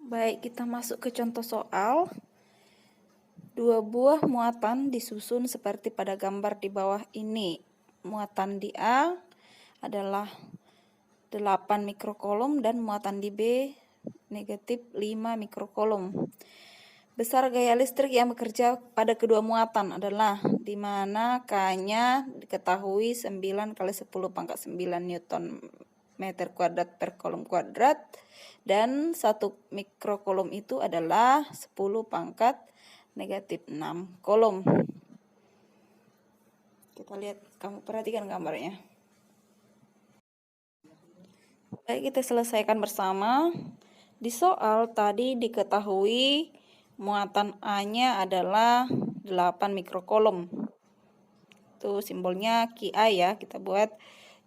Baik, kita masuk ke contoh soal. Dua buah muatan disusun seperti pada gambar di bawah ini. Muatan di A adalah 8 mikrokolom dan muatan di B negatif 5 mikrokolom. Besar gaya listrik yang bekerja pada kedua muatan adalah di mana K-nya diketahui 9 kali 10 pangkat 9 Newton meter kuadrat per kolom kuadrat, dan 1 mikrokolom itu adalah 10 pangkat negatif 6 kolom. Kita lihat, kamu perhatikan gambarnya. Baik, kita selesaikan bersama. Di soal tadi diketahui muatan A-nya adalah 8 mikrokolom. Itu simbolnya QI ya, kita buat.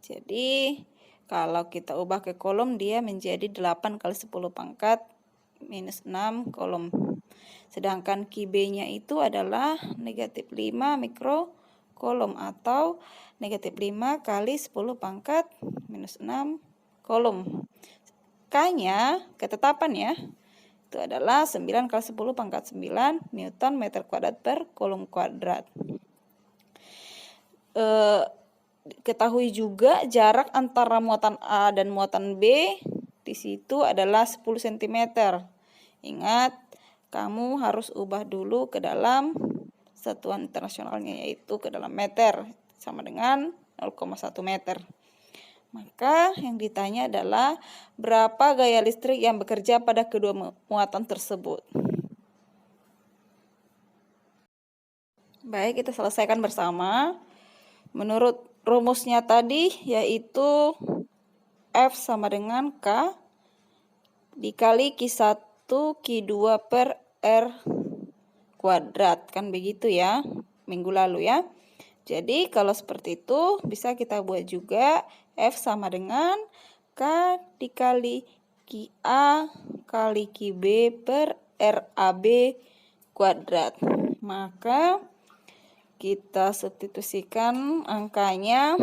Jadi kalau kita ubah ke kolom, dia menjadi 8 kali 10 pangkat minus 6 kolom. Sedangkan QB-nya itu adalah negatif 5 mikrokolom atau negatif 5 kali 10 pangkat minus 6 kolom. K-nya, ketetapan ya, itu adalah 9 kali 10 pangkat 9 Newton meter kuadrat per kolom kuadrat. Ketahui juga jarak antara muatan A dan muatan B di situ adalah 10 cm. Ingat, kamu harus ubah dulu ke dalam satuan internasionalnya, yaitu ke dalam meter, sama dengan 0,1 meter. Maka yang ditanya adalah berapa gaya listrik yang bekerja pada kedua muatan tersebut. Baik, kita selesaikan bersama. Menurut rumusnya tadi, yaitu F sama dengan K dikali Q1 Q2 per R kuadrat. Kan begitu ya, minggu lalu ya. Jadi kalau seperti itu bisa kita buat juga F sama dengan K dikali QA kali QB per RAB kuadrat. Maka kita substitusikan angkanya,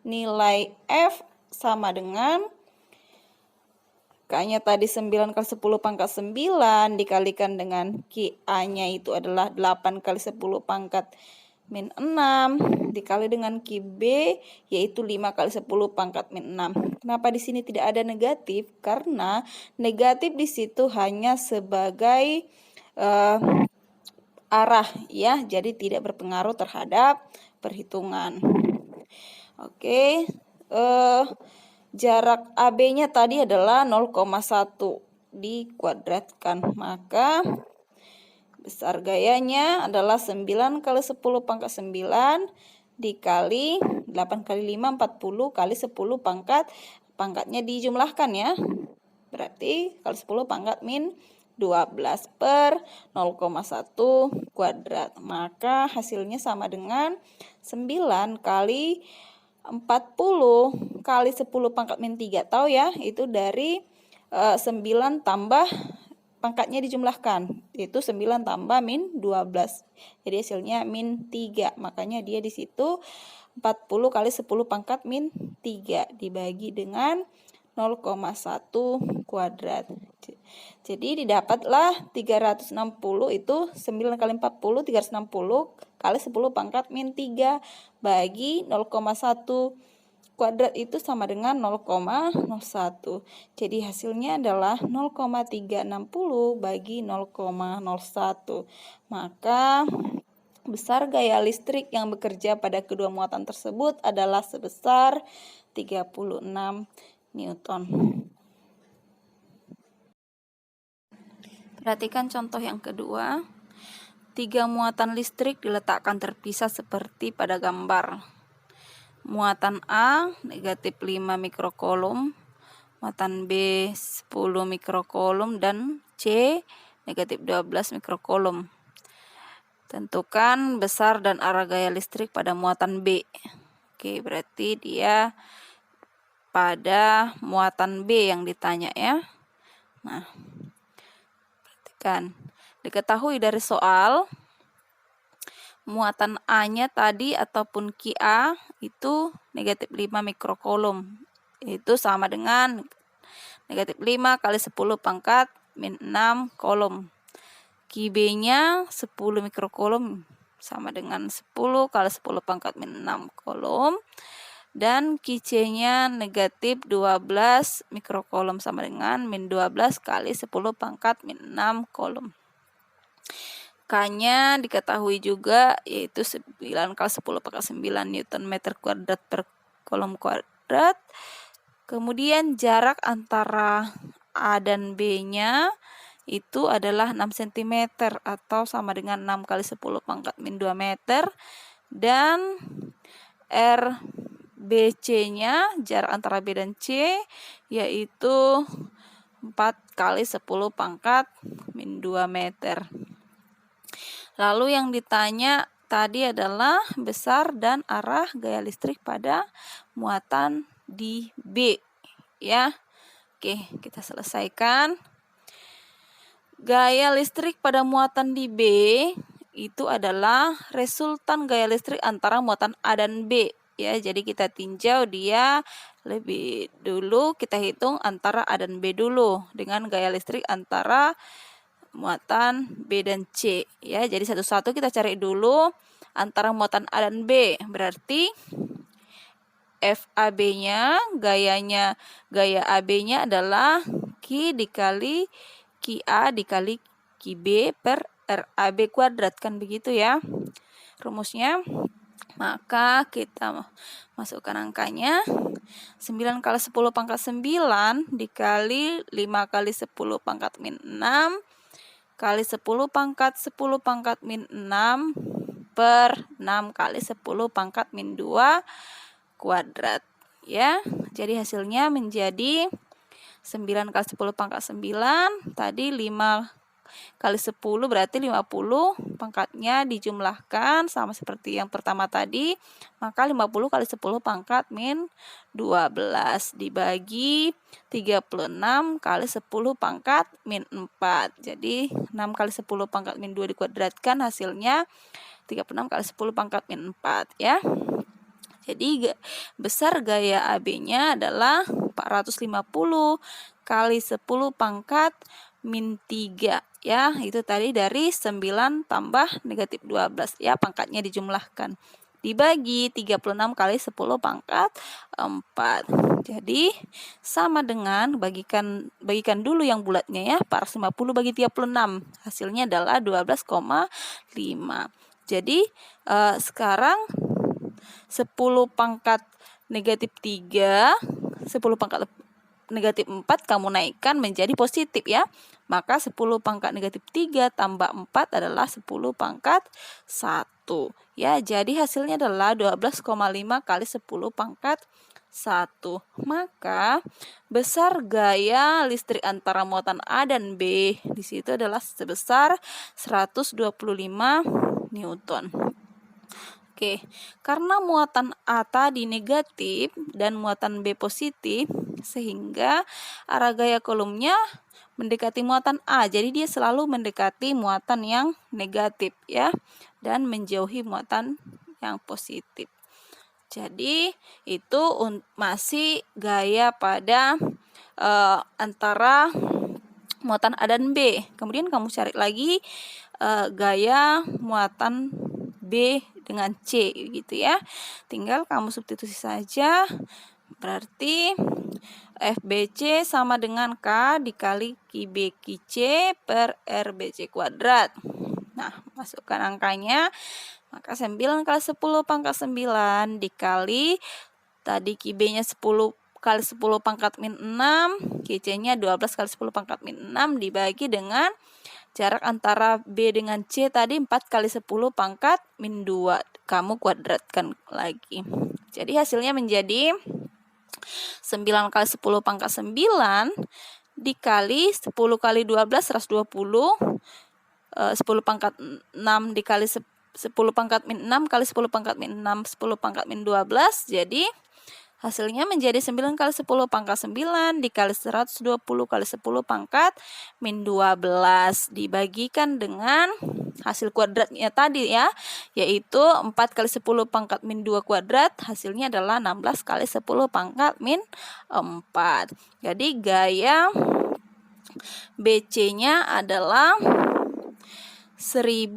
nilai F sama dengan K-nya tadi 9 kali 10 pangkat 9 dikalikan dengan QA-nya itu adalah 8 kali 10 pangkat min 6 dikali dengan QB yaitu 5 kali 10 pangkat min 6. Kenapa di sini tidak ada negatif? Karena negatif di situ hanya sebagai arah ya, jadi tidak berpengaruh terhadap perhitungan. Oke, jarak AB-nya tadi adalah 0,1 dikuadratkan, maka besar gayanya adalah 9 kali 10 pangkat 9 dikali 8 kali 5, 40 kali 10 pangkat, pangkatnya dijumlahkan ya. Berarti kali 10 pangkat min 12 per 0,1 kuadrat. Maka hasilnya sama dengan 9 kali 40 kali 10 pangkat min 3. Tahu ya, itu dari 9 tambah pangkatnya dijumlahkan, yaitu 9 tambah min 12. Jadi hasilnya min 3. Makanya dia di situ 40 kali 10 pangkat min 3 dibagi dengan 0,1 kuadrat. Jadi didapatlah 360 itu 9 kali 40, 360 kali 10 pangkat min 3 bagi 0,1 kuadrat itu sama dengan 0,01. Jadi hasilnya adalah 0,360 bagi 0,01. Maka besar gaya listrik yang bekerja pada kedua muatan tersebut adalah sebesar 36 Newton. Perhatikan contoh yang kedua. 3 muatan listrik diletakkan terpisah seperti pada gambar. Muatan A negatif 5 mikrokolom, muatan B 10 mikrokolom, dan C negatif 12 mikrokolom. Tentukan besar dan arah gaya listrik pada muatan B. Oke, berarti dia pada muatan B yang ditanya ya. Nah, perhatikan. Diketahui dari soal, muatan A-nya tadi ataupun QA itu negatif 5 mikrokolom. Itu sama dengan negatif 5 kali 10 pangkat min 6 kolom. QB-nya 10 mikrokolom sama dengan 10 kali 10 pangkat min 6 kolom. Dan QC-nya negatif 12 mikrokolom sama dengan min 12 kali 10 pangkat min 6 kolom. K-nya diketahui juga yaitu 9 kali 10 pangkat 9 Newton meter kuadrat per kolom kuadrat. Kemudian jarak antara A dan B-nya itu adalah 6 cm atau sama dengan 6 kali 10 pangkat min 2 meter. Dan RBC-nya, jarak antara B dan C, yaitu 4 kali 10 pangkat min 2 meter. Lalu yang ditanya tadi adalah besar dan arah gaya listrik pada muatan di B. Ya, oke, kita selesaikan. Gaya listrik pada muatan di B itu adalah resultan gaya listrik antara muatan A dan B. Ya, jadi kita tinjau dia lebih dulu, kita hitung antara A dan B dulu dengan gaya listrik antara muatan B dan C. Ya, jadi satu-satu kita cari dulu antara muatan A dan B. Berarti FAB-nya, gaya AB-nya adalah Q dikali QA dikali QB per RAB kuadrat, kan begitu ya rumusnya. Maka kita masukkan angkanya 9 kali 10 pangkat 9 dikali 5 kali 10 pangkat min 6 kali 10 pangkat 10 pangkat min 6 per 6 kali 10 pangkat min 2 kuadrat. Ya, jadi hasilnya menjadi 9 kali 10 pangkat 9, tadi 5 kali 10 berarti 50, pangkatnya dijumlahkan sama seperti yang pertama tadi, maka 50 kali 10 pangkat min 12 dibagi 36 kali 10 pangkat min 4. Jadi 6 kali 10 pangkat min 2 dikuadratkan, hasilnya 36 kali 10 pangkat min 4 ya. Jadi besar gaya AB-nya adalah 450 kali 10 pangkat min 3 ya. Itu tadi dari 9 tambah negatif 12 ya, pangkatnya dijumlahkan. Dibagi 36 kali 10 pangkat 4. Jadi sama dengan bagikan dulu yang bulatnya ya, 450 bagi 36. Hasilnya adalah 12,5. Jadi sekarang 10 pangkat negatif 3, 10 pangkat negatif 4 kamu naikkan menjadi positif ya. Maka 10 pangkat negatif 3 tambah 4 adalah 10 pangkat 1. Ya, jadi hasilnya adalah 12,5 kali 10 pangkat 1. Maka besar gaya listrik antara muatan A dan B di situ adalah sebesar 125 Newton. Oke, karena muatan A tadi negatif dan muatan B positif, sehingga arah gaya kolomnya mendekati muatan A. Jadi dia selalu mendekati muatan yang negatif ya, dan menjauhi muatan yang positif. Jadi itu masih gaya pada antara muatan A dan B. Kemudian kamu cari lagi gaya muatan B dengan C gitu ya. Tinggal kamu substitusi saja. Berarti FBC sama dengan K dikali QB QC per RBC kuadrat. Nah, masukkan angkanya. Maka 9 kali 10 pangkat 9 dikali tadi QB-nya 10 kali 10 pangkat min 6, QC-nya 12 kali 10 pangkat min 6 dibagi dengan jarak antara B dengan C tadi 4 kali 10 pangkat min 2. Kamu kuadratkan lagi. Jadi hasilnya menjadi 9 kali 10 pangkat 9 dikali 10 kali 12 120. 10 pangkat 6 dikali 10 pangkat min 6 kali 10 pangkat min 6 10 pangkat min 12. Jadi hasilnya menjadi 9 kali 10 pangkat 9 dikali 120 kali 10 pangkat min 12 dibagikan dengan hasil kuadratnya tadi ya, yaitu 4 kali 10 pangkat min 2 kuadrat, hasilnya adalah 16 kali 10 pangkat min 4. Jadi gaya BC-nya adalah 1080,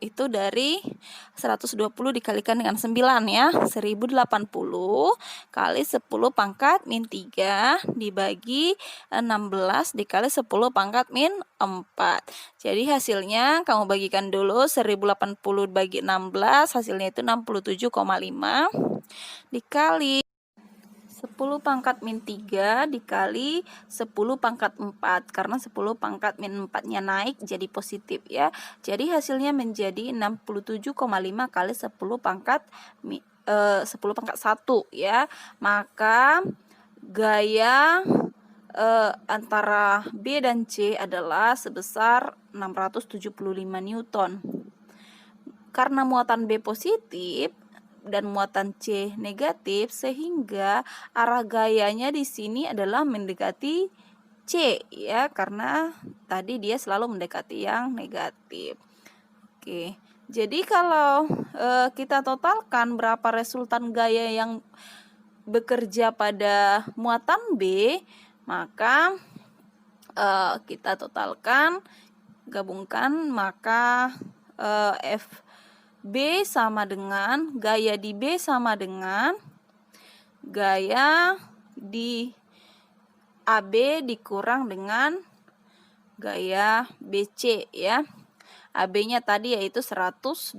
itu dari 120 dikalikan dengan 9 ya. 1080 kali 10 pangkat min 3 dibagi 16 dikali 10 pangkat min 4. Jadi hasilnya kamu bagikan dulu 1080 bagi 16, hasilnya itu 67,5 dikali 10 pangkat min 3 dikali 10 pangkat 4, karena 10 pangkat min 4-nya naik jadi positif ya. Jadi hasilnya menjadi 67,5 kali 10 pangkat 10 pangkat 1 ya. Maka gaya antara B dan C adalah sebesar 675 Newton. Karena muatan B positif dan muatan C negatif, sehingga arah gayanya di sini adalah mendekati C ya, karena tadi dia selalu mendekati yang negatif. Oke, jadi kalau kita totalkan berapa resultan gaya yang bekerja pada muatan B, maka kita totalkan, gabungkan, maka B sama dengan gaya di B sama dengan gaya di AB dikurang dengan gaya BC ya. AB-nya tadi yaitu 125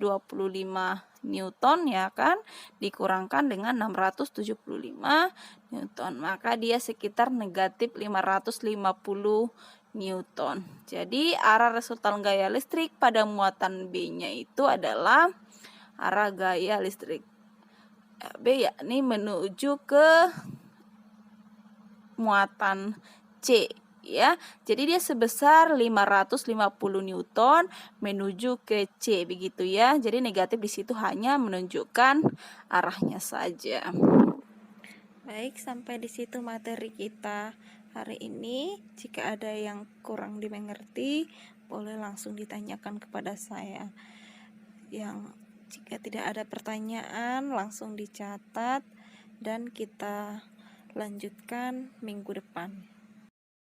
Newton ya kan, dikurangkan dengan 675 Newton, maka dia sekitar negatif 550 Newton. Jadi arah resultan gaya listrik pada muatan B-nya itu adalah arah gaya listrik B, yakni menuju ke muatan C ya. Jadi dia sebesar 550 Newton menuju ke C begitu ya. Jadi negatif di situ hanya menunjukkan arahnya saja. Baik, sampai di situ materi kita hari ini. Jika ada yang kurang dimengerti, boleh langsung ditanyakan kepada saya. Jika tidak ada pertanyaan, langsung dicatat dan kita lanjutkan minggu depan.